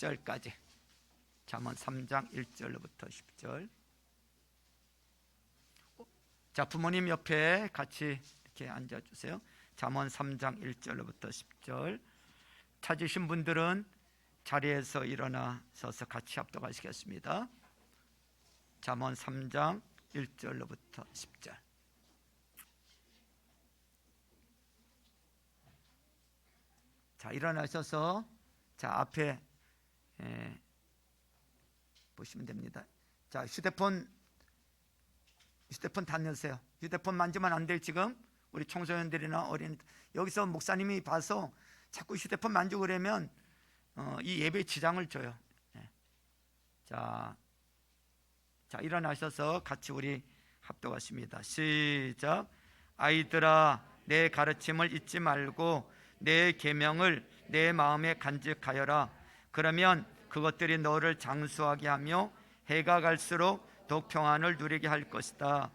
10절까지. 잠언 3장 1절로부터 10절. 자, 부모님 옆에 같이 이렇게 앉아주세요. 잠언 3장 1절로부터 10절. 찾으신 분들은 자리에서 일어나 서서 같이 합독하시겠습니다. 잠언 3장 1절로부터 10절. 자, 일어나셔서 자, 앞에 보시면 됩니다. 자, 휴대폰 닫으세요. 휴대폰 만지면 안 돼요. 지금 우리 청소년들이나 어린, 여기서 목사님이 봐서 자꾸 휴대폰 만지고 그러면 이 예배에 지장을 줘요. 자, 일어나셔서 같이 우리 합독하십니다. 시작. 아이들아, 내 가르침을 잊지 말고 내 계명을 내 마음에 간직하여라. 그러면 그것들이 너를 장수하게 하며 해가 갈수록 더욱 평안을 누리게 할 것이다.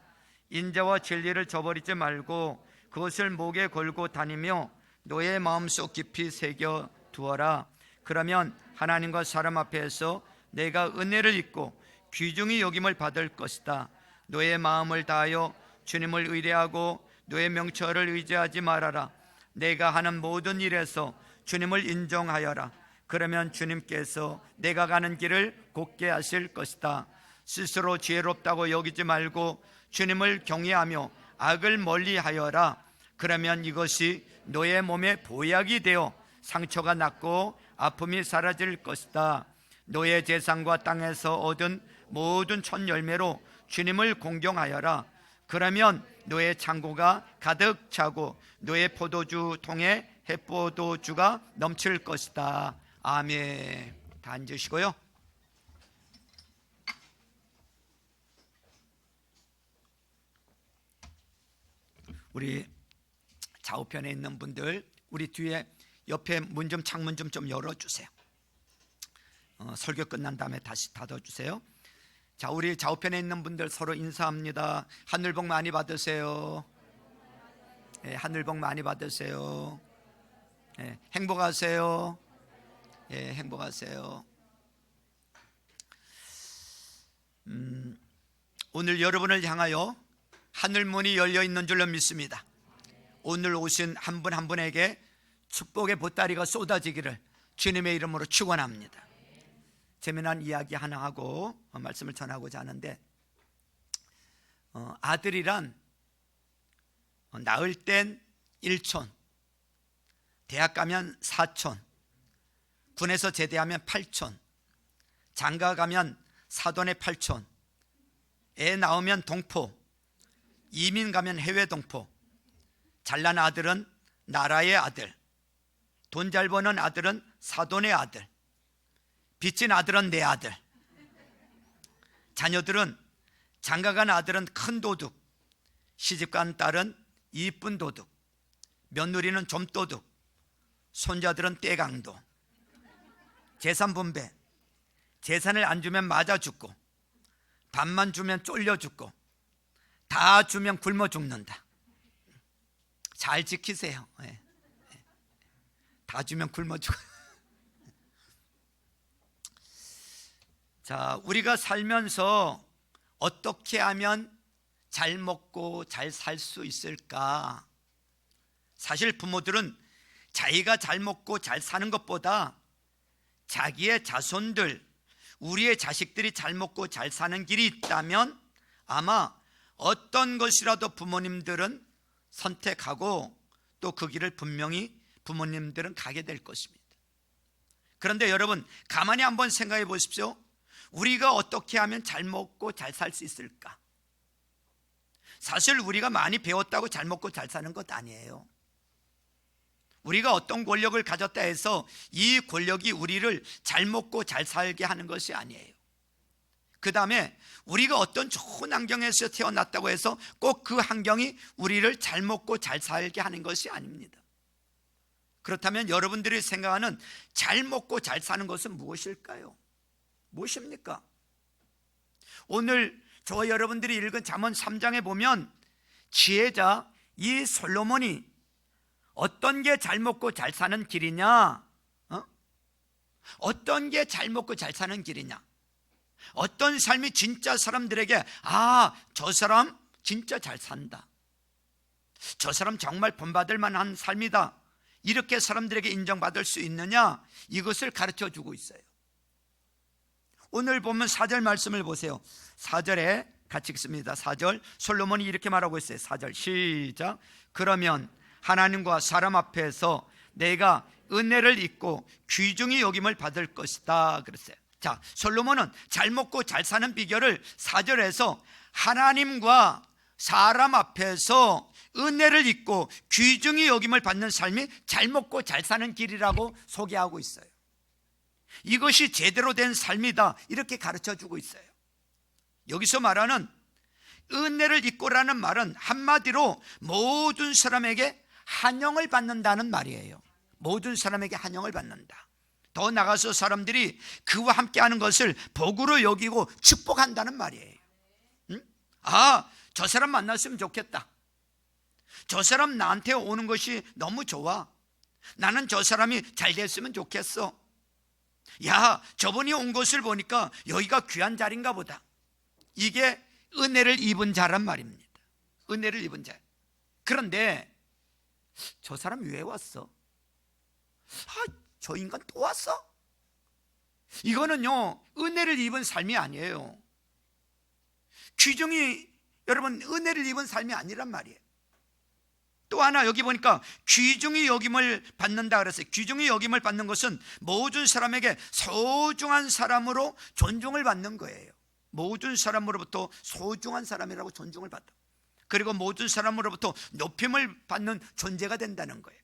인자와 진리를 저버리지 말고 그것을 목에 걸고 다니며 너의 마음속 깊이 새겨 두어라. 그러면 하나님과 사람 앞에서 내가 은혜를 입고 귀중히 여김을 받을 것이다. 너의 마음을 다하여 주님을 의뢰하고 너의 명철을 의지하지 말아라. 내가 하는 모든 일에서 주님을 인정하여라. 그러면 주님께서 내가 가는 길을 곧게 하실 것이다. 스스로 지혜롭다고 여기지 말고 주님을 경외하며 악을 멀리하여라. 그러면 이것이 너의 몸에 보약이 되어 상처가 낫고 아픔이 사라질 것이다. 너의 재산과 땅에서 얻은 모든 첫 열매로 주님을 공경하여라. 그러면 너의 창고가 가득 차고 너의 포도주 통에 햇포도주가 넘칠 것이다. 아멘. 다 앉으시고요. 우리 좌우편에 있는 분들, 우리 뒤에 옆에 문 좀 창문 좀 열어주세요. 설교 끝난 다음에 다시 닫아주세요. 자, 우리 좌우편에 있는 분들 서로 인사합니다. 하늘 복 많이 받으세요. 하늘 복 많이 받으세요. 행복하세요. 행복하세요. 오늘 여러분을 향하여 하늘문이 열려 있는 줄로 믿습니다. 오늘 오신 한 분 한 분에게 축복의 보따리가 쏟아지기를 주님의 이름으로 축원합니다. 재미난 이야기 하나 하고 말씀을 전하고자 하는데, 아들이란 낳을 땐 1촌, 대학 가면 4촌, 군에서 제대하면 8촌, 장가 가면 사돈의 8촌, 애 낳으면 동포, 이민 가면 해외 동포, 잘난 아들은 나라의 아들, 돈 잘 버는 아들은 사돈의 아들, 빚진 아들은 내 아들, 자녀들은 장가간 아들은 큰 도둑, 시집간 딸은 이쁜 도둑, 며느리는 좀 도둑, 손자들은 떼강도, 재산 분배, 재산을 안 주면 맞아 죽고, 반만 주면 쫄려 죽고, 다 주면 굶어 죽는다. 잘 지키세요. 다 주면 굶어 죽어요. 자, 우리가 살면서 어떻게 하면 잘 먹고 잘 살 수 있을까? 사실 부모들은 자기가 잘 먹고 잘 사는 것보다 자기의 자손들, 우리의 자식들이 잘 먹고 잘 사는 길이 있다면 아마 어떤 것이라도 부모님들은 선택하고 또 그 길을 분명히 부모님들은 가게 될 것입니다. 그런데 여러분, 가만히 한번 생각해 보십시오. 우리가 어떻게 하면 잘 먹고 잘 살 수 있을까? 사실 우리가 많이 배웠다고 잘 먹고 잘 사는 것 아니에요. 우리가 어떤 권력을 가졌다 해서 이 권력이 우리를 잘 먹고 잘 살게 하는 것이 아니에요. 그 다음에 우리가 어떤 좋은 환경에서 태어났다고 해서 꼭 그 환경이 우리를 잘 먹고 잘 살게 하는 것이 아닙니다. 그렇다면 여러분들이 생각하는 잘 먹고 잘 사는 것은 무엇일까요? 무엇입니까? 오늘 저와 여러분들이 읽은 잠언 3장에 보면 지혜자 이 솔로몬이 어떤 게 잘 먹고 잘 사는 길이냐? 어떤 게 잘 먹고 잘 사는 길이냐? 어떤 삶이 진짜 사람들에게 저 사람 진짜 잘 산다, 저 사람 정말 본받을 만한 삶이다, 이렇게 사람들에게 인정받을 수 있느냐, 이것을 가르쳐 주고 있어요. 오늘 보면 4절 말씀을 보세요. 4절에 같이 읽습니다. 4절 솔로몬이 이렇게 말하고 있어요. 4절 시작. 그러면 하나님과 사람 앞에서 내가 은혜를 입고 귀중히 여김을 받을 것이다 그랬어요. 자, 솔로몬은 잘 먹고 잘 사는 비결을 4절에서 하나님과 사람 앞에서 은혜를 입고 귀중히 여김을 받는 삶이 잘 먹고 잘 사는 길이라고 소개하고 있어요. 이것이 제대로 된 삶이다, 이렇게 가르쳐 주고 있어요. 여기서 말하는 은혜를 입고라는 말은 한마디로 모든 사람에게 환영을 받는다는 말이에요. 모든 사람에게 환영을 받는다. 더 나아가서 사람들이 그와 함께하는 것을 복으로 여기고 축복한다는 말이에요. 저 사람 만났으면 좋겠다, 저 사람 나한테 오는 것이 너무 좋아, 나는 저 사람이 잘 됐으면 좋겠어, 야 저분이 온 것을 보니까 여기가 귀한 자리인가 보다. 이게 은혜를 입은 자란 말입니다. 은혜를 입은 자. 그런데 저 사람 왜 왔어? 저 인간 또 왔어? 이거는요 은혜를 입은 삶이 아니에요. 귀중히, 여러분, 은혜를 입은 삶이 아니란 말이에요. 또 하나 여기 보니까 귀중히 여김을 받는다 그랬어요. 귀중히 여김을 받는 것은 모든 사람에게 소중한 사람으로 존중을 받는 거예요. 모든 사람으로부터 소중한 사람이라고 존중을 받다, 그리고 모든 사람으로부터 높임을 받는 존재가 된다는 거예요.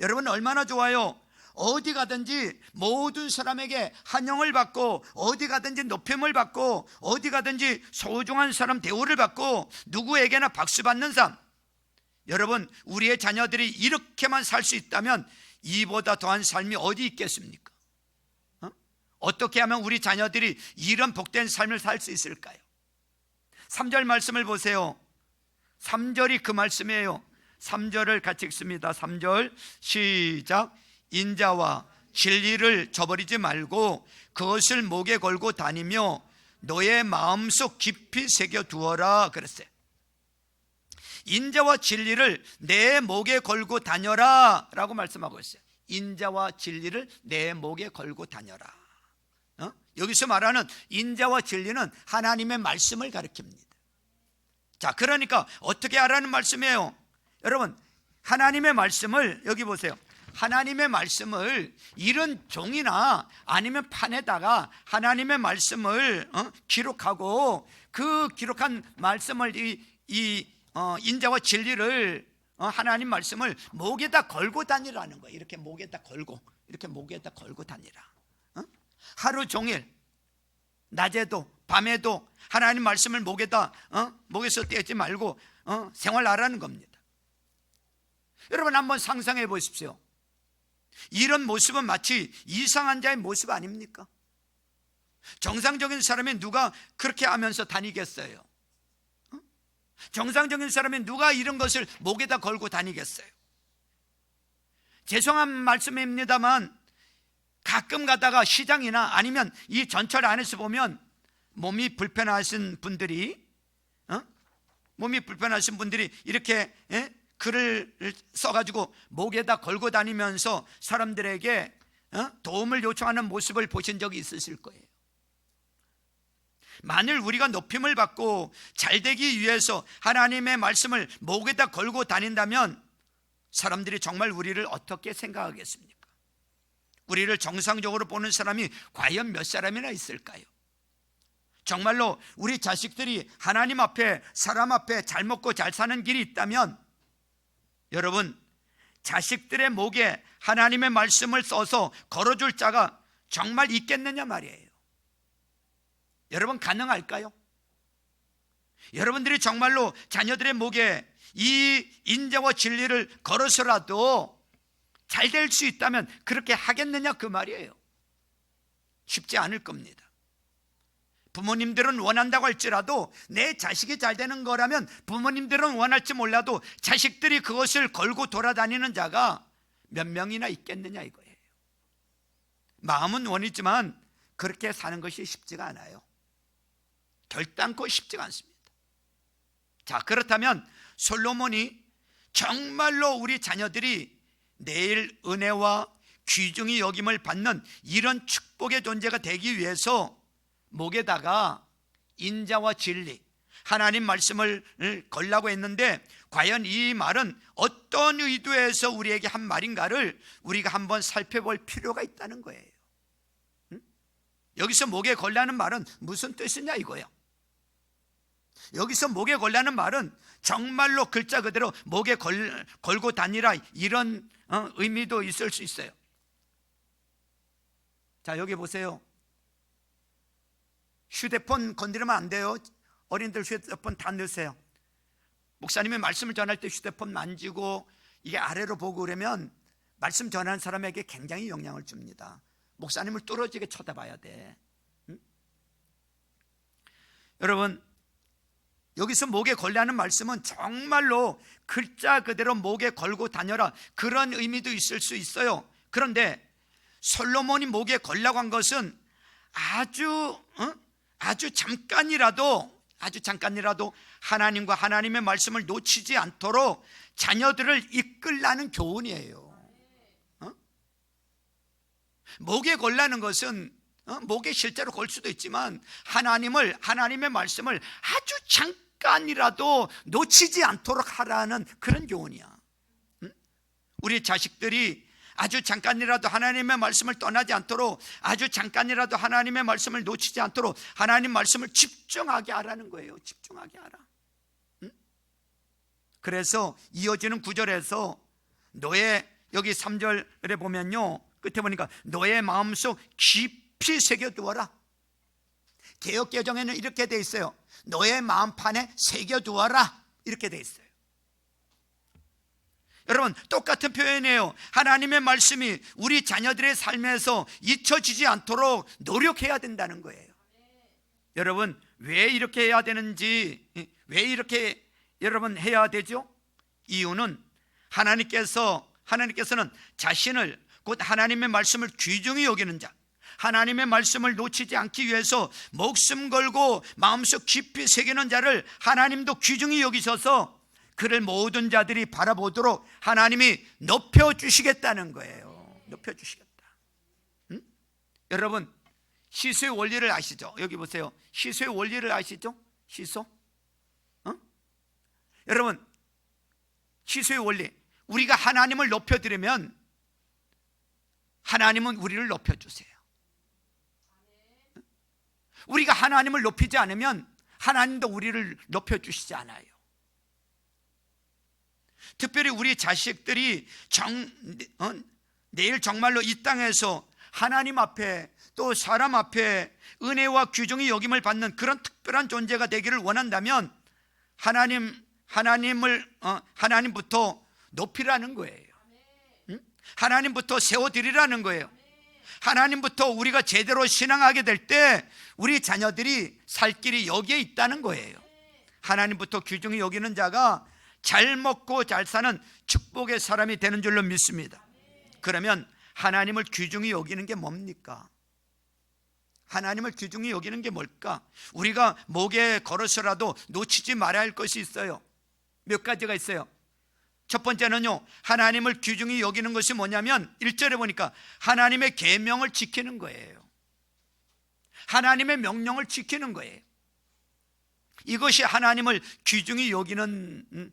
여러분 얼마나 좋아요. 어디 가든지 모든 사람에게 환영을 받고, 어디 가든지 높임을 받고, 어디 가든지 소중한 사람 대우를 받고, 누구에게나 박수 받는 삶. 여러분, 우리의 자녀들이 이렇게만 살 수 있다면 이보다 더한 삶이 어디 있겠습니까? 어떻게 하면 우리 자녀들이 이런 복된 삶을 살 수 있을까요? 3절 말씀을 보세요. 3절이 그 말씀이에요. 3절을 같이 읽습니다. 3절 시작. 인자와 진리를 저버리지 말고 그것을 목에 걸고 다니며 너의 마음속 깊이 새겨두어라 그랬어요. 인자와 진리를 내 목에 걸고 다녀라 라고 말씀하고 있어요. 인자와 진리를 내 목에 걸고 다녀라. 여기서 말하는 인자와 진리는 하나님의 말씀을 가리킵니다. 자, 그러니까 어떻게 하라는 말씀이에요? 여러분, 하나님의 말씀을, 여기 보세요. 하나님의 말씀을 이런 종이나 아니면 판에다가 하나님의 말씀을 기록하고, 그 기록한 말씀을 인자와 진리를, 하나님 말씀을 목에다 걸고 다니라는 거예요. 이렇게 목에다 걸고, 이렇게 목에다 걸고 다니라. 하루 종일 낮에도 밤에도 하나님 말씀을 목에서 떼지 말고 생활하라는 겁니다. 여러분 한번 상상해 보십시오. 이런 모습은 마치 이상한 자의 모습 아닙니까? 정상적인 사람이 누가 그렇게 하면서 다니겠어요? 정상적인 사람이 누가 이런 것을 목에다 걸고 다니겠어요? 죄송한 말씀입니다만 가끔 가다가 시장이나 아니면 이 전철 안에서 보면 몸이 불편하신 분들이 이렇게 글을 써가지고 목에다 걸고 다니면서 사람들에게 도움을 요청하는 모습을 보신 적이 있으실 거예요. 만일 우리가 높임을 받고 잘되기 위해서 하나님의 말씀을 목에다 걸고 다닌다면 사람들이 정말 우리를 어떻게 생각하겠습니까? 우리를 정상적으로 보는 사람이 과연 몇 사람이나 있을까요? 정말로 우리 자식들이 하나님 앞에, 사람 앞에 잘 먹고 잘 사는 길이 있다면, 여러분, 자식들의 목에 하나님의 말씀을 써서 걸어줄 자가 정말 있겠느냐 말이에요. 여러분 가능할까요? 여러분들이 정말로 자녀들의 목에 이 인자와 진리를 걸어서라도 잘 될 수 있다면 그렇게 하겠느냐 그 말이에요. 쉽지 않을 겁니다. 부모님들은 원한다고 할지라도 내 자식이 잘 되는 거라면 부모님들은 원할지 몰라도 자식들이 그것을 걸고 돌아다니는 자가 몇 명이나 있겠느냐 이거예요. 마음은 원이지만 그렇게 사는 것이 쉽지가 않아요. 결단코 쉽지가 않습니다. 자, 그렇다면 솔로몬이 정말로 우리 자녀들이 내일 은혜와 귀중히 여김을 받는 이런 축복의 존재가 되기 위해서 목에다가 인자와 진리, 하나님 말씀을 걸라고 했는데, 과연 이 말은 어떤 의도에서 우리에게 한 말인가를 우리가 한번 살펴볼 필요가 있다는 거예요. 여기서 목에 걸라는 말은 무슨 뜻이냐 이거예요. 여기서 목에 걸라는 말은 정말로 글자 그대로 목에 걸고 다니라, 이런 의미도 있을 수 있어요. 자, 여기 보세요. 휴대폰 건드리면 안 돼요. 어린이들 휴대폰 다 넣으세요. 목사님이 말씀을 전할 때 휴대폰 만지고 이게 아래로 보고 그러면 말씀 전하는 사람에게 굉장히 영향을 줍니다. 목사님을 뚫어지게 쳐다봐야 돼. 응? 여러분, 여기서 목에 걸라는 말씀은 정말로 글자 그대로 목에 걸고 다녀라, 그런 의미도 있을 수 있어요. 그런데 솔로몬이 목에 걸라고 한 것은 아주 잠깐이라도 하나님과 하나님의 말씀을 놓치지 않도록 자녀들을 이끌라는 교훈이에요. 목에 걸라는 것은 목에 실제로 걸 수도 있지만 하나님의 말씀을 아주 잠깐이라도 놓치지 않도록 하라는 그런 교훈이야. 우리 자식들이 아주 잠깐이라도 하나님의 말씀을 떠나지 않도록, 아주 잠깐이라도 하나님의 말씀을 놓치지 않도록 하나님 말씀을 집중하게 하라는 거예요. 집중하게 하라. 그래서 이어지는 구절에서 너의, 여기 3절에 보면요, 끝에 보니까 너의 마음속 깊이 새겨두어라. 개역개정에는 이렇게 돼 있어요. 너의 마음판에 새겨두어라, 이렇게 돼 있어요. 여러분, 똑같은 표현이에요. 하나님의 말씀이 우리 자녀들의 삶에서 잊혀지지 않도록 노력해야 된다는 거예요. 여러분, 왜 이렇게 해야 되는지, 왜 이렇게 여러분 해야 되죠? 이유는 하나님께서는 자신을, 곧 하나님의 말씀을 귀중히 여기는 자, 하나님의 말씀을 놓치지 않기 위해서 목숨 걸고 마음속 깊이 새기는 자를 하나님도 귀중히 여기셔서 그를 모든 자들이 바라보도록 하나님이 높여주시겠다는 거예요. 높여주시겠다. 여러분, 시소의 원리를 아시죠? 여기 보세요. 시소의 원리를 아시죠? 시소? 여러분, 시소의 원리, 우리가 하나님을 높여드리면 하나님은 우리를 높여주세요. 우리가 하나님을 높이지 않으면 하나님도 우리를 높여주시지 않아요. 특별히 우리 자식들이 내일 정말로 이 땅에서 하나님 앞에 또 사람 앞에 은혜와 귀중히 여김을 받는 그런 특별한 존재가 되기를 원한다면 하나님부터 높이라는 거예요. 하나님부터 세워드리라는 거예요. 하나님부터 우리가 제대로 신앙하게 될 때 우리 자녀들이 살 길이 여기에 있다는 거예요. 하나님부터 귀중히 여기는 자가 잘 먹고 잘 사는 축복의 사람이 되는 줄로 믿습니다. 그러면 하나님을 귀중히 여기는 게 뭡니까? 하나님을 귀중히 여기는 게 뭘까? 우리가 목에 걸어서라도 놓치지 말아야 할 것이 있어요. 몇 가지가 있어요. 첫 번째는요, 하나님을 귀중히 여기는 것이 뭐냐면 1절에 보니까 하나님의 계명을 지키는 거예요. 하나님의 명령을 지키는 거예요. 이것이 하나님을 귀중히 여기는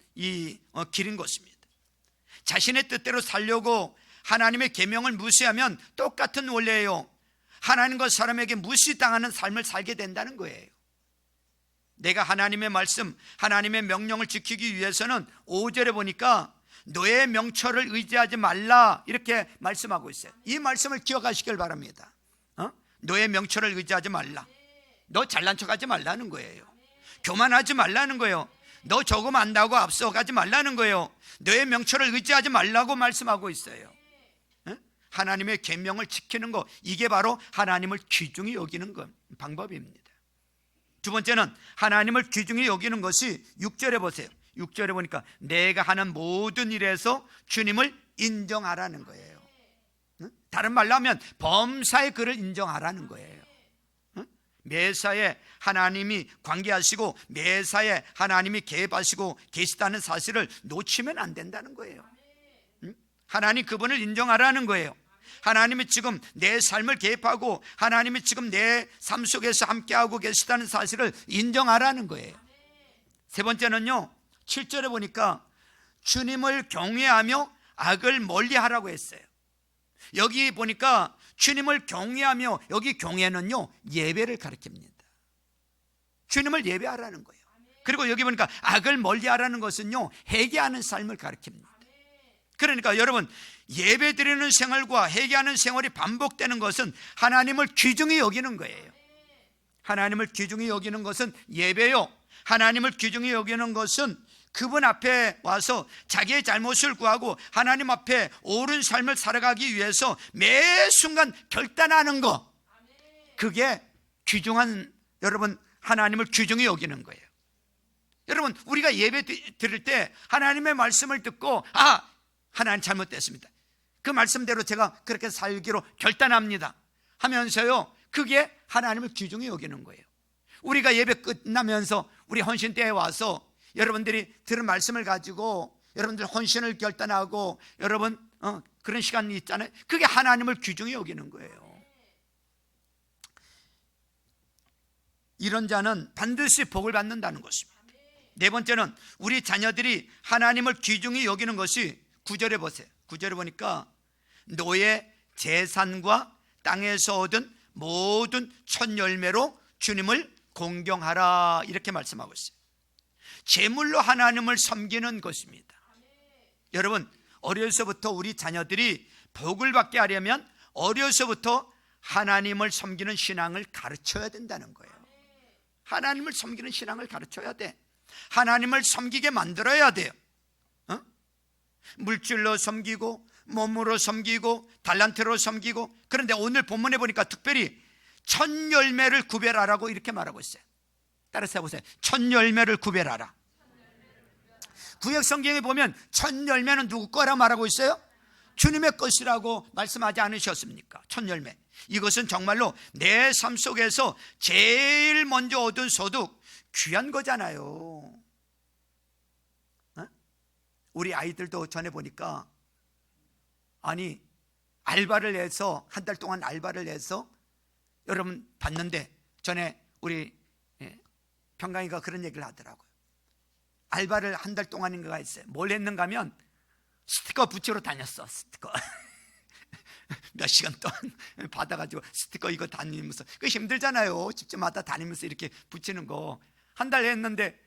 길인 것입니다. 자신의 뜻대로 살려고 하나님의 계명을 무시하면 똑같은 원리예요. 하나님과 사람에게 무시당하는 삶을 살게 된다는 거예요. 내가 하나님의 말씀, 하나님의 명령을 지키기 위해서는 5절에 보니까 너의 명철을 의지하지 말라, 이렇게 말씀하고 있어요. 이 말씀을 기억하시길 바랍니다. 너의 명철을 의지하지 말라. 너 잘난 척하지 말라는 거예요. 교만하지 말라는 거예요. 너 조금 안다고 앞서가지 말라는 거예요. 너의 명철을 의지하지 말라고 말씀하고 있어요. 하나님의 계명을 지키는 것, 이게 바로 하나님을 귀중히 여기는 방법입니다. 두 번째는 하나님을 귀중히 여기는 것이 6절에 보세요. 6절에 보니까 내가 하는 모든 일에서 주님을 인정하라는 거예요. 다른 말로 하면 범사의 그를 인정하라는 거예요. 매사에 하나님이 관계하시고 매사에 하나님이 개입하시고 계시다는 사실을 놓치면 안 된다는 거예요. 하나님 그분을 인정하라는 거예요. 하나님이 지금 내 삶을 개입하고 하나님이 지금 내 삶 속에서 함께하고 계시다는 사실을 인정하라는 거예요. 세 번째는요, 7절에 보니까 주님을 경외하며 악을 멀리하라고 했어요. 여기 보니까 주님을 경외하며, 여기 경외는요 예배를 가리킵니다. 주님을 예배하라는 거예요. 그리고 여기 보니까 악을 멀리하라는 것은요 회개하는 삶을 가리킵니다. 그러니까 여러분, 예배드리는 생활과 회개하는 생활이 반복되는 것은 하나님을 귀중히 여기는 거예요. 하나님을 귀중히 여기는 것은 예배요, 하나님을 귀중히 여기는 것은 그분 앞에 와서 자기의 잘못을 구하고 하나님 앞에 옳은 삶을 살아가기 위해서 매 순간 결단하는 거, 그게 귀중한, 여러분, 하나님을 귀중히 여기는 거예요. 여러분, 우리가 예배 드릴 때 하나님의 말씀을 듣고 하나님 잘못됐습니다, 그 말씀대로 제가 그렇게 살기로 결단합니다 하면서요, 그게 하나님을 귀중히 여기는 거예요. 우리가 예배 끝나면서 우리 헌신대에 와서 여러분들이 들은 말씀을 가지고 여러분들 헌신을 결단하고 여러분 그런 시간이 있잖아요. 그게 하나님을 귀중히 여기는 거예요. 이런 자는 반드시 복을 받는다는 것입니다. 네 번째는 우리 자녀들이 하나님을 귀중히 여기는 것이 9절에 보세요. 9절에 보니까 노예 재산과 땅에서 얻은 모든 첫 열매로 주님을 공경하라, 이렇게 말씀하고 있어요. 제물로 하나님을 섬기는 것입니다. 여러분, 어려서부터 우리 자녀들이 복을 받게 하려면 어려서부터 하나님을 섬기는 신앙을 가르쳐야 된다는 거예요. 하나님을 섬기는 신앙을 가르쳐야 돼. 하나님을 섬기게 만들어야 돼요. 물질로 섬기고 몸으로 섬기고 달란트로 섬기고. 그런데 오늘 본문에 보니까 특별히 첫 열매를 구별하라고 이렇게 말하고 있어요. 따라서 해보세요. 첫 열매를 구별하라. 구약 성경에 보면 첫 열매는 누구 거라 말하고 있어요? 주님의 것이라고 말씀하지 않으셨습니까? 첫 열매, 이것은 정말로 내 삶 속에서 제일 먼저 얻은 소득, 귀한 거잖아요. 우리 아이들도 전에 보니까 알바를 해서 한 달 동안 알바를 해서 여러분 봤는데, 전에 우리 평강이가 그런 얘기를 하더라고요. 알바를 한 달 동안인가 했어요. 뭘 했는가 하면 스티커 붙이러 다녔어. 스티커 몇 시간 동안 받아가지고 스티커 이거 다니면서, 그거 힘들잖아요. 직접마다 다니면서 이렇게 붙이는 거 한 달 했는데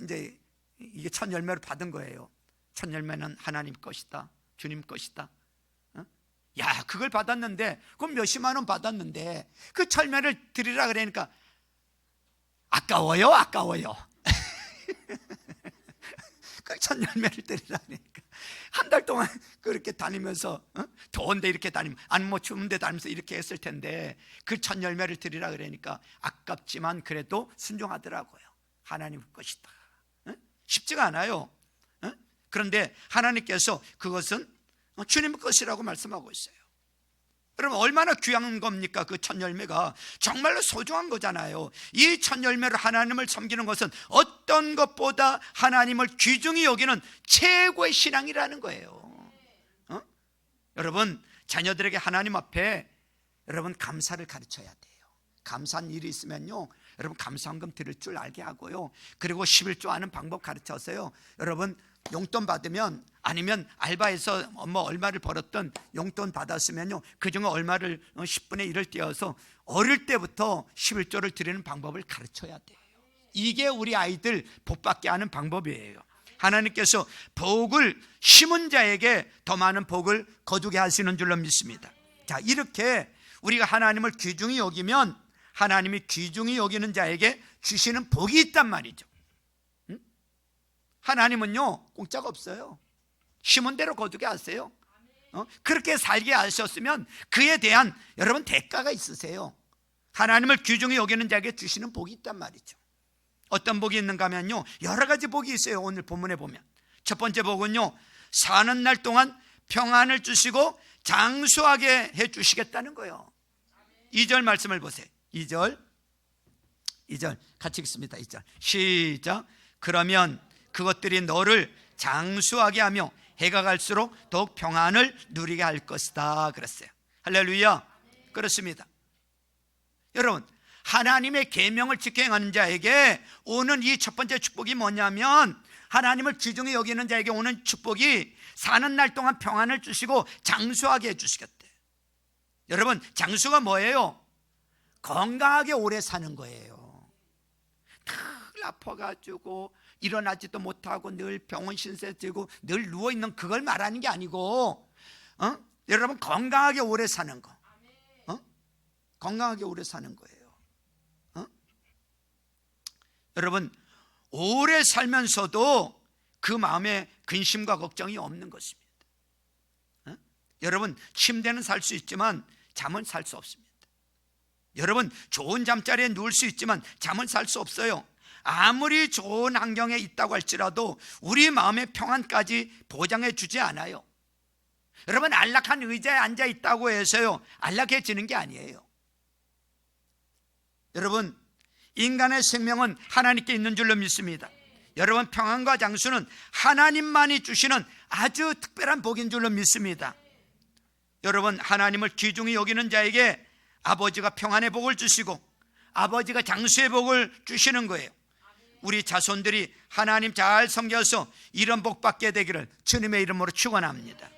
이제 이게 첫 열매를 받은 거예요. 첫 열매는 하나님 것이다, 주님 것이다. 야, 그걸 받았는데, 그럼 몇십만 원 받았는데 그 철매를 드리라 그러니까 아까워요. 그 첫 열매를 드리라 그러니까 한 달 동안 그렇게 다니면서 더운데 이렇게 다니면 추운데 다니면서 이렇게 했을 텐데 그 첫 열매를 드리라 그러니까 아깝지만 그래도 순종하더라고요. 하나님 것이다. 쉽지가 않아요. 그런데 하나님께서 그것은 주님 것이라고 말씀하고 있어요. 여러분, 얼마나 귀한 겁니까? 그 첫 열매가 정말로 소중한 거잖아요. 이 첫 열매로 하나님을 섬기는 것은 어떤 것보다 하나님을 귀중히 여기는 최고의 신앙이라는 거예요. 여러분, 자녀들에게 하나님 앞에 여러분 감사를 가르쳐야 돼요. 감사한 일이 있으면요, 여러분 감사헌금 드릴 줄 알게 하고요, 그리고 11조 하는 방법 가르쳐서요, 여러분 용돈 받으면, 아니면 알바해서 얼마를 벌었던 용돈 받았으면요, 그중에 얼마를 10분의 1을 떼어서 어릴 때부터 11조를 드리는 방법을 가르쳐야 돼요. 이게 우리 아이들 복받게 하는 방법이에요. 하나님께서 복을 심은 자에게 더 많은 복을 거두게 하시는 줄로 믿습니다. 자, 이렇게 우리가 하나님을 귀중히 여기면 하나님이 귀중히 여기는 자에게 주시는 복이 있단 말이죠. 하나님은요 공짜가 없어요. 심은 대로 거두게 하세요. 그렇게 살게 하셨으면 그에 대한 여러분 대가가 있으세요. 하나님을 귀중히 여기는 자에게 주시는 복이 있단 말이죠. 어떤 복이 있는가 하면요, 여러 가지 복이 있어요. 오늘 본문에 보면 첫 번째 복은요, 사는 날 동안 평안을 주시고 장수하게 해 주시겠다는 거예요. 2절 말씀을 보세요. 2절 같이 읽습니다. 2절 시작. 그러면 그것들이 너를 장수하게 하며 해가 갈수록 더욱 평안을 누리게 할 것이다 그랬어요. 할렐루야. 그렇습니다. 여러분, 하나님의 계명을 지켜 행하는 자에게 오는 이 첫 번째 축복이 뭐냐면, 하나님을 귀중히 여기는 자에게 오는 축복이 사는 날 동안 평안을 주시고 장수하게 해주시겠대. 여러분, 장수가 뭐예요? 건강하게 오래 사는 거예요. 늘 아파가지고 일어나지도 못하고 늘 병원 신세 지고 늘 누워있는 그걸 말하는 게 아니고, 여러분, 건강하게 오래 사는 거, 건강하게 오래 사는 거예요. 여러분, 오래 살면서도 그 마음에 근심과 걱정이 없는 것입니다. 여러분, 침대는 살 수 있지만 잠은 살 수 없습니다. 여러분, 좋은 잠자리에 누울 수 있지만 잠은 살 수 없어요. 아무리 좋은 환경에 있다고 할지라도 우리 마음의 평안까지 보장해 주지 않아요. 여러분, 안락한 의자에 앉아 있다고 해서요 안락해지는 게 아니에요. 여러분, 인간의 생명은 하나님께 있는 줄로 믿습니다. 여러분, 평안과 장수는 하나님만이 주시는 아주 특별한 복인 줄로 믿습니다. 여러분, 하나님을 귀중히 여기는 자에게 아버지가 평안의 복을 주시고 아버지가 장수의 복을 주시는 거예요. 우리 자손들이 하나님 잘 섬겨서 이런 복 받게 되기를 주님의 이름으로 축원합니다.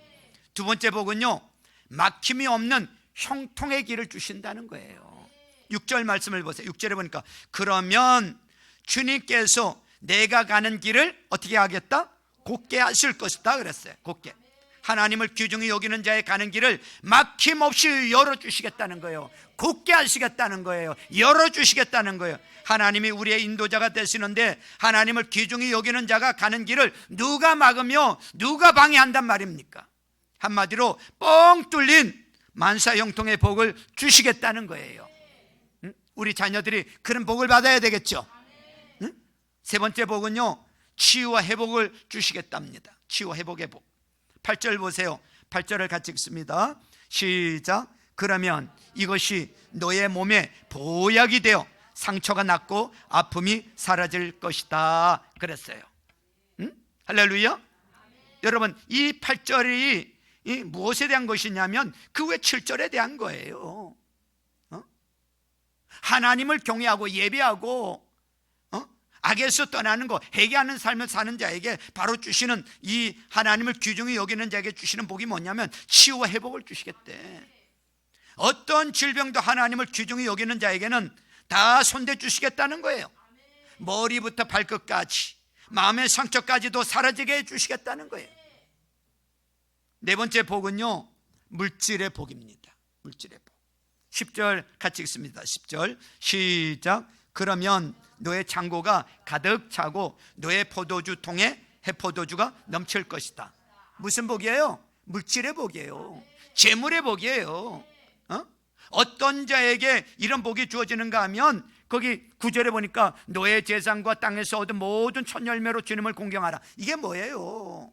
두 번째 복은요, 막힘이 없는 형통의 길을 주신다는 거예요. 6절 말씀을 보세요. 6절에 보니까 그러면 주님께서 내가 가는 길을 어떻게 하겠다? 곧게 하실 것이다 그랬어요. 곧게. 하나님을 귀중히 여기는 자의 가는 길을 막힘없이 열어주시겠다는 거예요. 곧게 하시겠다는 거예요. 열어주시겠다는 거예요. 하나님이 우리의 인도자가 되시는데, 하나님을 귀중히 여기는 자가 가는 길을 누가 막으며 누가 방해한단 말입니까? 한마디로 뻥 뚫린 만사형통의 복을 주시겠다는 거예요. 우리 자녀들이 그런 복을 받아야 되겠죠. 세 번째 복은요, 치유와 회복을 주시겠답니다. 치유와 회복의 복. 8절 보세요. 8절을 같이 읽습니다. 시작. 그러면 이것이 너의 몸에 보약이 되어 상처가 낫고 아픔이 사라질 것이다 그랬어요. 할렐루야. 여러분, 이 8절이 무엇에 대한 것이냐면 그 외 7절에 대한 거예요. 하나님을 경외하고 예배하고 악에서 떠나는 거, 회개하는 삶을 사는 자에게 바로 주시는, 이 하나님을 귀중히 여기는 자에게 주시는 복이 뭐냐면 치유와 회복을 주시겠대. 어떤 질병도 하나님을 귀중히 여기는 자에게는 다 손대 주시겠다는 거예요. 머리부터 발끝까지, 마음의 상처까지도 사라지게 해 주시겠다는 거예요. 네 번째 복은요, 물질의 복입니다. 물질의 복. 10절 같이 읽습니다. 10절 시작. 그러면 너의 창고가 가득 차고 너의 포도주 통에 해포도주가 넘칠 것이다. 무슨 복이에요? 물질의 복이에요. 재물의 복이에요. 어떤 자에게 이런 복이 주어지는가 하면 거기 9절에 보니까 너의 재산과 땅에서 얻은 모든 첫 열매로 주님을 공경하라. 이게 뭐예요?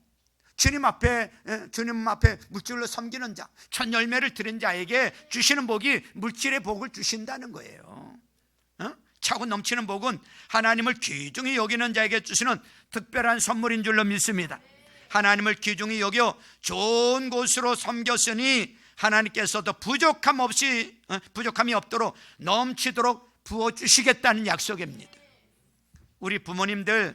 주님 앞에 물질로 섬기는 자, 첫 열매를 드린 자에게 주시는 복이 물질의 복을 주신다는 거예요. 차고 넘치는 복은 하나님을 귀중히 여기는 자에게 주시는 특별한 선물인 줄로 믿습니다. 하나님을 귀중히 여겨 좋은 곳으로 섬겼으니 하나님께서도 부족함이 없도록 넘치도록 부어주시겠다는 약속입니다. 우리 부모님들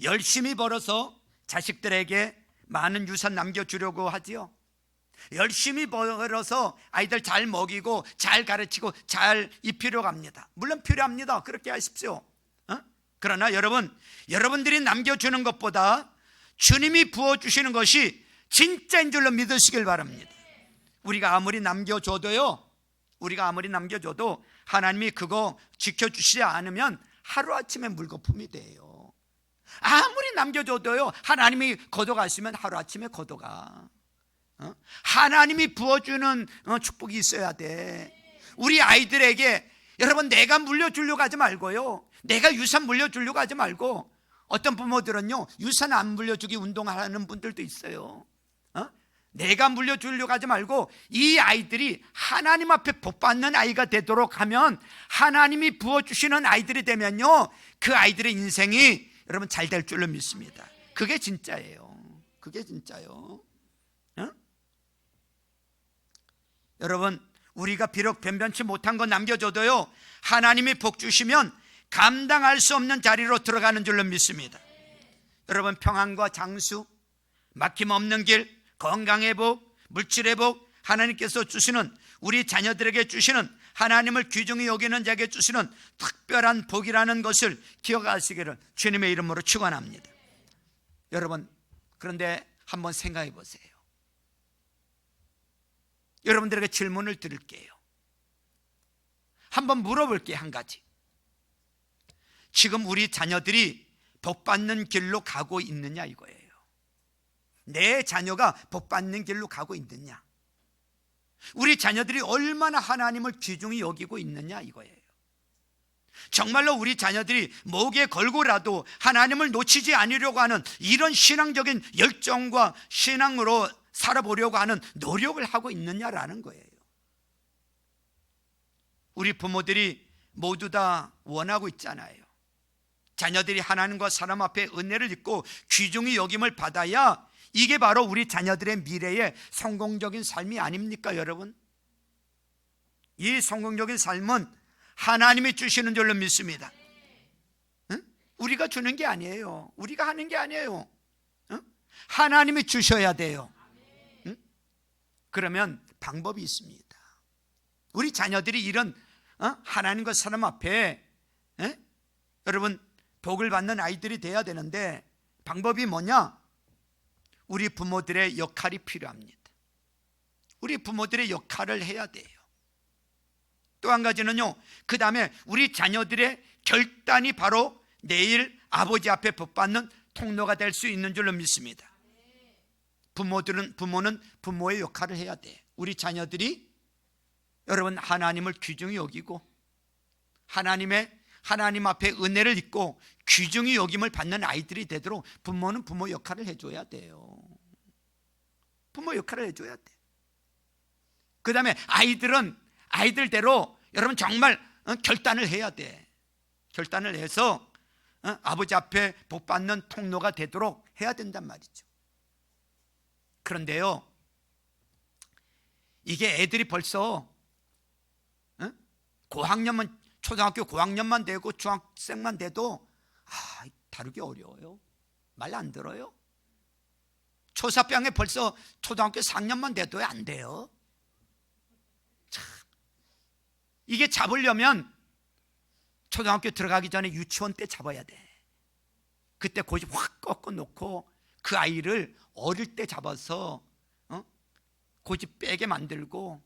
열심히 벌어서 자식들에게 많은 유산 남겨주려고 하지요. 열심히 벌어서 아이들 잘 먹이고 잘 가르치고 잘 입히려고 합니다. 물론 필요합니다. 그렇게 하십시오. 그러나 여러분들이 남겨주는 것보다 주님이 부어주시는 것이 진짜인 줄로 믿으시길 바랍니다. 우리가 아무리 남겨줘도 하나님이 그거 지켜주시지 않으면 하루아침에 물거품이 돼요. 아무리 남겨줘도요, 하나님이 걷어가시면 하루아침에 걷어가. 하나님이 부어주는 축복이 있어야 돼. 우리 아이들에게 여러분, 내가 물려주려고 하지 말고요, 내가 유산 물려주려고 하지 말고, 어떤 부모들은요 유산 안 물려주기 운동하는 분들도 있어요. 내가 물려주려고 하지 말고 이 아이들이 하나님 앞에 복받는 아이가 되도록 하면, 하나님이 부어주시는 아이들이 되면요, 그 아이들의 인생이 여러분 잘 될 줄로 믿습니다. 그게 진짜예요. 그게 진짜요. 어? 여러분, 우리가 비록 변변치 못한 거 남겨줘도요, 하나님이 복 주시면 감당할 수 없는 자리로 들어가는 줄로 믿습니다. 여러분, 평안과 장수, 막힘없는 길, 건강의 복, 물질의 복, 하나님께서 주시는, 우리 자녀들에게 주시는, 하나님을 귀중히 여기는 자에게 주시는 특별한 복이라는 것을 기억하시기를 주님의 이름으로 축원합니다. 여러분, 그런데 한번 생각해 보세요. 여러분들에게 질문을 드릴게요. 한번 물어볼게요. 한 가지. 지금 우리 자녀들이 복받는 길로 가고 있느냐 이거예요. 내 자녀가 복받는 길로 가고 있느냐, 우리 자녀들이 얼마나 하나님을 귀중히 여기고 있느냐 이거예요. 정말로 우리 자녀들이 목에 걸고라도 하나님을 놓치지 않으려고 하는 이런 신앙적인 열정과 신앙으로 살아보려고 하는 노력을 하고 있느냐라는 거예요. 우리 부모들이 모두 다 원하고 있잖아요. 자녀들이 하나님과 사람 앞에 은혜를 입고 귀중히 여김을 받아야 이게 바로 우리 자녀들의 미래의 성공적인 삶이 아닙니까 여러분? 이 성공적인 삶은 하나님이 주시는 줄로 믿습니다. 응? 우리가 주는 게 아니에요. 우리가 하는 게 아니에요. 응? 하나님이 주셔야 돼요. 응? 그러면 방법이 있습니다. 우리 자녀들이 이런 하나님과 사람 앞에 여러분 복을 받는 아이들이 돼야 되는데, 방법이 뭐냐? 우리 부모들의 역할이 필요합니다. 우리 부모들의 역할을 해야 돼요. 또 한 가지는요, 그 다음에 우리 자녀들의 결단이 바로 내일 아버지 앞에 복받는 통로가 될 수 있는 줄로 믿습니다. 부모는 부모의 역할을 해야 돼. 우리 자녀들이 여러분 하나님을 귀중히 여기고 하나님 앞에 은혜를 입고 귀중히 여김을 받는 아이들이 되도록 부모는 부모 역할을 해줘야 돼요. 부모 역할을 해줘야 돼. 그 다음에 아이들은 아이들대로 여러분 정말 결단을 해야 돼. 결단을 해서 아버지 앞에 복받는 통로가 되도록 해야 된단 말이죠. 그런데요, 이게 애들이 벌써 고학년만, 초등학교 고학년만 되고 중학생만 돼도 다루기 어려워요. 말 안 들어요. 초사병에 벌써 초등학교 4학년만 돼도 안 돼요. 참. 이게 잡으려면 초등학교 들어가기 전에 유치원 때 잡아야 돼. 그때 고집 확 꺾어 놓고 그 아이를 어릴 때 잡아서 고집 빼게 만들고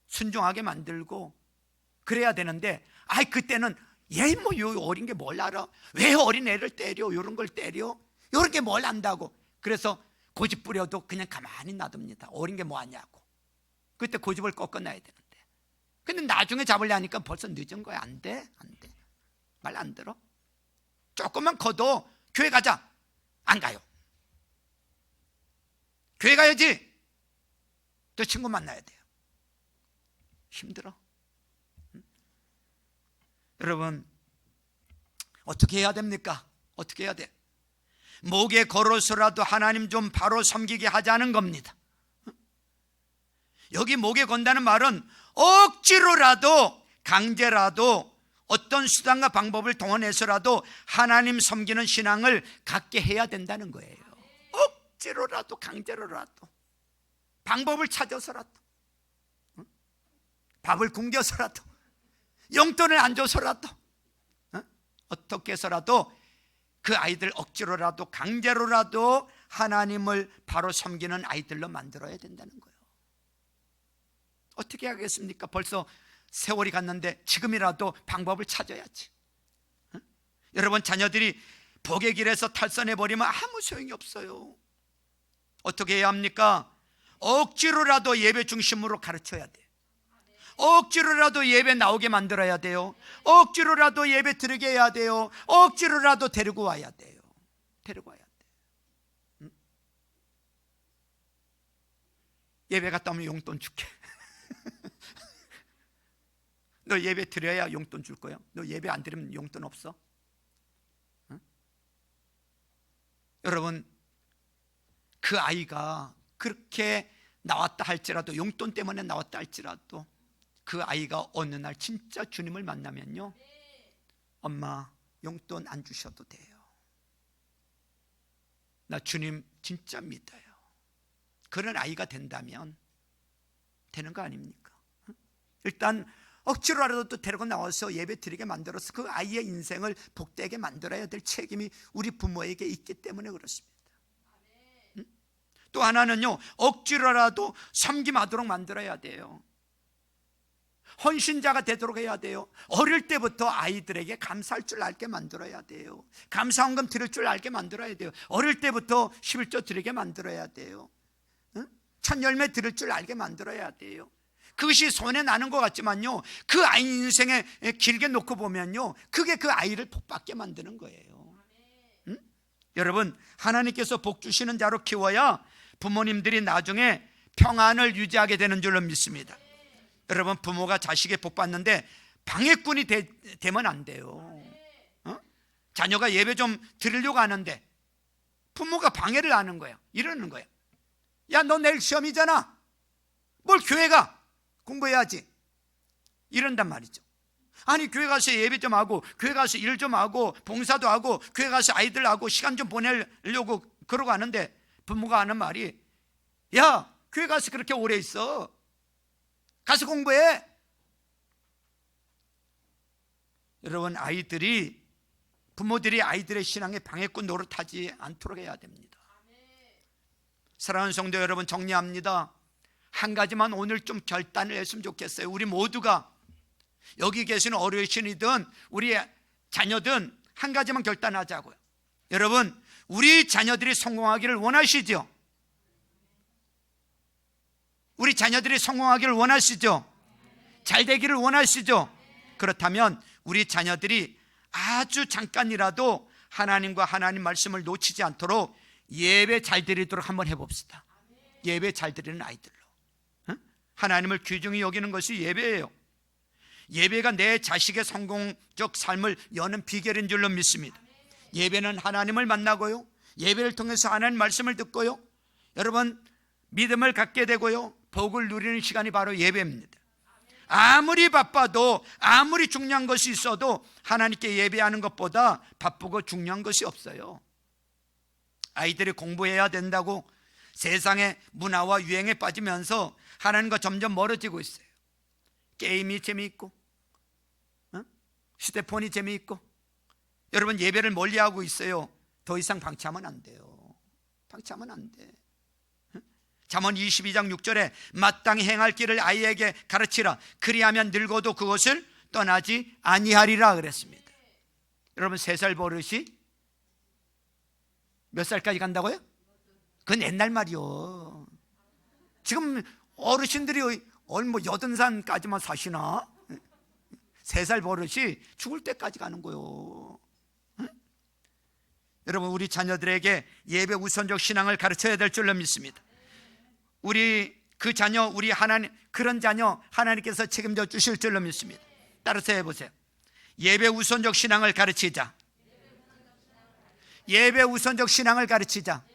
순종하게 만들고 그래야 되는데, 그때는 얘 뭐 어린 게 뭘 알아? 왜 어린 애를 때려? 이런 걸 때려? 이런 게 뭘 안다고? 그래서 고집 부려도 그냥 가만히 놔둡니다. 어린 게 뭐 하냐고. 그때 고집을 꺾어놔야 되는데, 근데 나중에 잡으려니까 벌써 늦은 거야. 안 돼. 말 안 들어. 조금만 커도 교회 가자. 안 가요. 교회 가야지. 또 친구 만나야 돼요. 힘들어. 여러분, 어떻게 해야 됩니까? 어떻게 해야 돼? 목에 걸어서라도 하나님 좀 바로 섬기게 하자는 겁니다. 여기 목에 건다는 말은 억지로라도 강제라도 어떤 수단과 방법을 동원해서라도 하나님 섬기는 신앙을 갖게 해야 된다는 거예요. 억지로라도 강제로라도 방법을 찾아서라도, 밥을 굶겨서라도, 용돈을 안 줘서라도, 어떻게 해서라도 그 아이들 억지로라도 강제로라도 하나님을 바로 섬기는 아이들로 만들어야 된다는 거예요. 어떻게 하겠습니까? 벌써 세월이 갔는데 지금이라도 방법을 찾아야지. 여러분, 자녀들이 복의 길에서 탈선해버리면 아무 소용이 없어요. 어떻게 해야 합니까? 억지로라도 예배 중심으로 가르쳐야 돼. 억지로라도 예배 나오게 만들어야 돼요. 억지로라도 예배 드리게 해야 돼요. 억지로라도 데리고 와야 돼요. 데리고 와야 돼. 예배 갔다 오면 용돈 줄게. 너 예배 드려야 용돈 줄 거야. 너 예배 안 드리면 용돈 없어. 응? 여러분, 그 아이가 그렇게 나왔다 할지라도, 용돈 때문에 나왔다 할지라도, 그 아이가 어느 날 진짜 주님을 만나면요, 엄마 용돈 안 주셔도 돼요. 나 주님 진짜 믿어요. 그런 아이가 된다면 되는 거 아닙니까? 일단 억지로라도 또 데리고 나와서 예배 드리게 만들어서 그 아이의 인생을 복되게 만들어야 될 책임이 우리 부모에게 있기 때문에 그렇습니다. 또 하나는요, 억지로라도 섬김하도록 만들어야 돼요. 헌신자가 되도록 해야 돼요. 어릴 때부터 아이들에게 감사할 줄 알게 만들어야 돼요. 감사헌금 드릴 줄 알게 만들어야 돼요. 어릴 때부터 11조 드리게 만들어야 돼요. 첫 열매 드릴 줄 알게 만들어야 돼요. 그것이 손에 나는 것 같지만요, 그 아이 인생에 길게 놓고 보면요, 그게 그 아이를 복받게 만드는 거예요. 여러분, 하나님께서 복 주시는 자로 키워야 부모님들이 나중에 평안을 유지하게 되는 줄로 믿습니다. 여러분, 부모가 자식의 복 받는데 방해꾼이 되면 안 돼요. 자녀가 예배 좀 드리려고 하는데 부모가 방해를 하는 거야. 이러는 거야. 야, 너 내일 시험이잖아. 뭘 교회 가? 공부해야지. 이런단 말이죠. 아니, 교회 가서 예배 좀 하고, 교회 가서 일 좀 하고, 봉사도 하고, 교회 가서 아이들하고 시간 좀 보내려고 그러고 하는데 부모가 하는 말이, 야, 교회 가서 그렇게 오래 있어. 가서 공부해. 여러분, 부모들이 아이들의 신앙에 방해꾼 노릇하지 않도록 해야 됩니다. 사랑하는 성도 여러분, 정리합니다. 한 가지만 오늘 좀 결단을 했으면 좋겠어요. 우리 모두가, 여기 계시는 어르신이든 우리 자녀든 한 가지만 결단하자고요. 여러분, 우리 자녀들이 성공하기를 원하시죠? 우리 자녀들이 성공하기를 원하시죠? 잘 되기를 원하시죠? 그렇다면 우리 자녀들이 아주 잠깐이라도 하나님과 하나님 말씀을 놓치지 않도록 예배 잘 드리도록 한번 해봅시다. 예배 잘 드리는 아이들로. 하나님을 귀중히 여기는 것이 예배예요. 예배가 내 자식의 성공적 삶을 여는 비결인 줄로 믿습니다. 예배는 하나님을 만나고요, 예배를 통해서 하나님 말씀을 듣고요, 여러분 믿음을 갖게 되고요, 복을 누리는 시간이 바로 예배입니다. 아무리 바빠도, 아무리 중요한 것이 있어도 하나님께 예배하는 것보다 바쁘고 중요한 것이 없어요. 아이들이 공부해야 된다고 세상의 문화와 유행에 빠지면서 하나님과 점점 멀어지고 있어요. 게임이 재미있고, 휴대폰이 재미있고, 여러분 예배를 멀리하고 있어요. 더 이상 방치하면 안 돼요. 방치하면 안 돼. 잠언 22장 6절에 마땅히 행할 길을 아이에게 가르치라. 그리하면 늙어도 그것을 떠나지 아니하리라 그랬습니다. 여러분, 3살 버릇이 몇 살까지 간다고요? 그건 옛날 말이요. 지금 어르신들이 뭐 80살까지만 사시나? 3살 버릇이 죽을 때까지 가는 거요. 여러분, 우리 자녀들에게 예배 우선적 신앙을 가르쳐야 될 줄로 믿습니다. 우리 그 자녀, 우리 하나님, 그런 자녀 하나님께서 책임져 주실 줄로 믿습니다. 따라서 해보세요. 예배 우선적 신앙을 가르치자. 예배 우선적 신앙을 가르치자.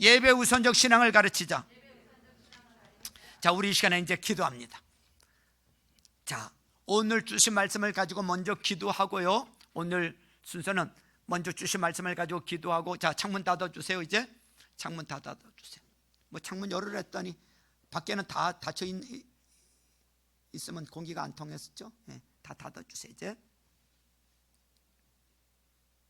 예배 우선적 신앙을 가르치자. 자, 우리 이 시간에 이제 기도합니다. 자, 오늘 주신 말씀을 가지고 먼저 기도하고요, 오늘 순서는 먼저 주신 말씀을 가지고 기도하고, 자, 창문 닫아주세요. 이제 창문 다 닫아주세요. 뭐 창문 열으라 했더니 밖에는 다 닫혀 있으면 공기가 안 통했었죠. 다 닫아주세요. 이제